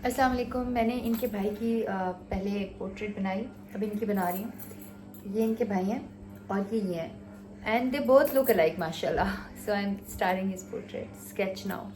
अस्सलाम वालेकुम। मैंने इनके भाई की पहले पोर्ट्रेट बनाई, अब इनकी बना रही हूँ। ये इनके भाई हैं और ये हैं and they both look alike माशाल्लाह। So I am starting his portrait sketch now.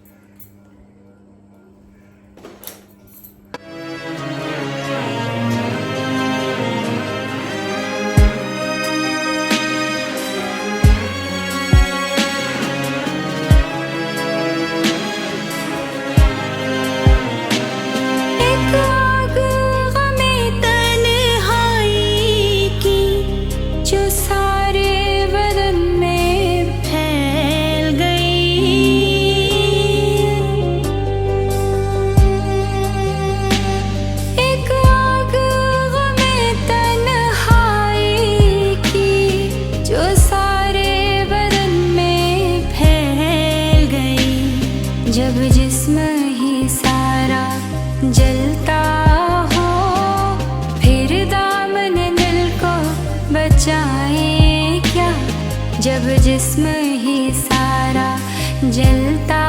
जब जिस्म ही सारा जलता हो, फिर दामन दिल को बचाए क्या। जब जिस्म ही सारा जलता